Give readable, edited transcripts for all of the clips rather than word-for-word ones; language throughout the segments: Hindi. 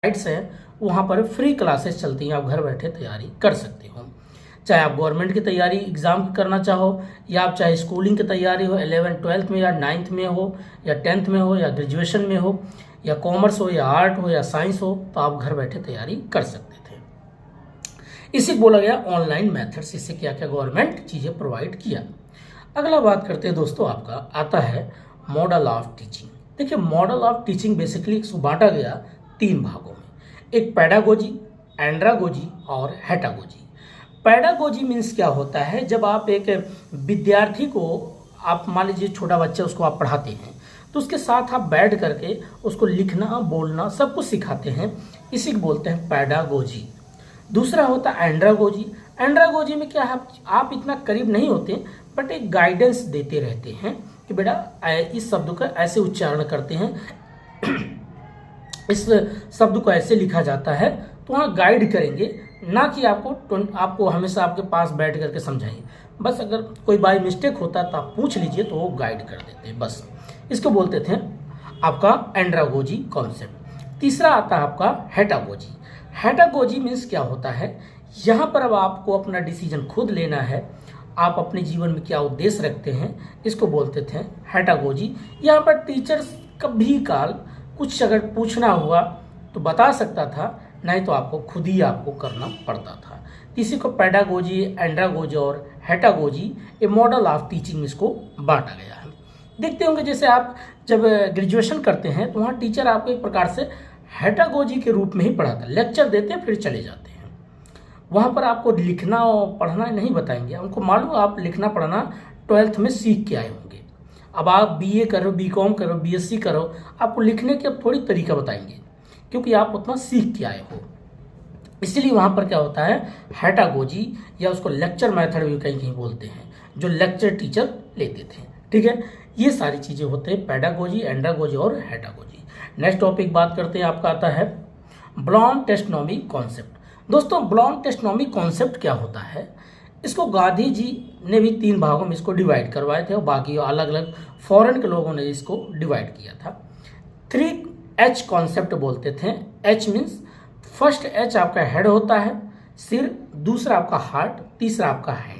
साइट्स हैं, वहाँ पर फ्री क्लासेस चलती हैं, आप घर बैठे तैयारी कर सकते हो। चाहे आप गवर्नमेंट की तैयारी एग्ज़ाम की करना चाहो, या आप चाहे स्कूलिंग की तैयारी हो 11th-12th में, या 9th में हो, या 10th में हो, या ग्रेजुएशन में हो, या कॉमर्स हो, या आर्ट हो, या साइंस हो, तो आप घर बैठे तैयारी कर सकते थे। इसी बोला गया ऑनलाइन मेथड्स, इससे क्या क्या गवर्नमेंट चीज़ें प्रोवाइड किया। अगला बात करते हैं दोस्तों, आपका आता है मॉडल ऑफ टीचिंग। देखिए, मॉडल ऑफ टीचिंग बेसिकली इसको बांटा गया 3 भागों में, एक पैडागोजी, एंड्रागोजी और हेटागोजी। पैडागोजी मीन्स क्या होता है, जब आप एक विद्यार्थी को, आप मान लीजिए छोटा बच्चा, उसको आप पढ़ाते हैं, तो उसके साथ आप बैठ करके उसको लिखना बोलना सब कुछ सिखाते हैं, इसी को बोलते हैं पैडागोजी। दूसरा होता है एंड्रागोजी। एंड्रागोजी में क्या है, आप इतना करीब नहीं होते बट एक गाइडेंस देते रहते हैं कि बेटा इस शब्द का ऐसे उच्चारण करते हैं, इस शब्द को ऐसे लिखा जाता है, तो वहाँ गाइड करेंगे, ना कि आपको हमेशा आपके पास बैठ करके समझाएंगे। बस अगर कोई बाई मिस्टेक होता है तो आप पूछ लीजिए, तो वो गाइड कर देते हैं बस। इसको बोलते थे आपका एंड्रागोजी कॉन्सेप्ट। तीसरा आता है आपका हेटागोजी। हेटागोजी मीन्स क्या होता है, यहाँ पर अब आपको अपना डिसीजन खुद लेना है, आप अपने जीवन में क्या उद्देश्य रखते हैं, इसको बोलते थे हेटागोजी। यहाँ पर टीचर्स कभी काल कुछ अगर पूछना हुआ तो बता सकता था, नहीं तो आपको खुद ही आपको करना पड़ता था। इसी को पैडागोजी, एंड्रागोजी और हेटागोजी, ए मॉडल ऑफ टीचिंग, इसको बांटा गया है। देखते होंगे जैसे आप जब ग्रेजुएशन करते हैं तो वहाँ टीचर आपको एक प्रकार से हेटागोजी के रूप में ही पढ़ाता है, लेक्चर देते हैं फिर चले जाते हैं। वहाँ पर आपको लिखना और पढ़ना नहीं बताएंगे, उनको मालूम आप लिखना पढ़ना 12th में सीख के आए होंगे। अब आप बीए करो, बीकॉम करो, बीएससी करो, आपको लिखने के अब थोड़ी तरीका बताएंगे, क्योंकि आप उतना सीख के आए हो। इसीलिए वहाँ पर क्या होता है, हेटागोजी, या उसको लेक्चर मेथड भी कहीं कहीं बोलते हैं, जो लेक्चर टीचर लेते थे। ठीक है, ये सारी चीज़ें होते हैं पैडागोजी, एंड्रागोजी और हेटागोजी। नेक्स्ट टॉपिक बात करते हैं, आपका आता है ब्लॉम टेस्टोनॉमी कॉन्सेप्ट। दोस्तों, ब्लॉम टेस्टोनॉमी कॉन्सेप्ट क्या होता है, इसको गांधी जी ने भी 3 भागों में इसको डिवाइड करवाए थे, और बाकी अलग अलग फॉरेन के लोगों ने इसको डिवाइड किया था। 3H कॉन्सेप्ट बोलते थे। H मीन्स फर्स्ट H आपका हेड होता है, सिर, दूसरा आपका हार्ट, तीसरा आपका हैंड।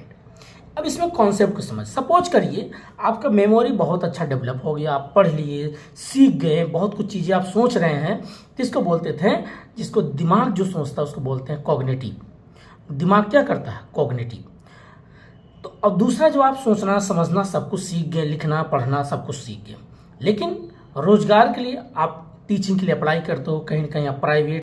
अब इसमें कॉन्सेप्ट को समझ, सपोज करिए आपका मेमोरी बहुत अच्छा डेवलप हो गया, आप पढ़ लिए, सीख गए, बहुत कुछ चीज़ें आप सोच रहे हैं, तो इसको बोलते थे, जिसको दिमाग जो सोचता है उसको बोलते हैं कॉग्निटिव। दिमाग क्या करता है, कॉग्निटिव। तो अब दूसरा जो आप सोचना समझना सब कुछ सीख गए, लिखना पढ़ना सब कुछ सीख गए, लेकिन रोजगार के लिए आप टीचिंग के लिए अप्लाई करते हो, कहीं ना कहीं आप प्राइवेट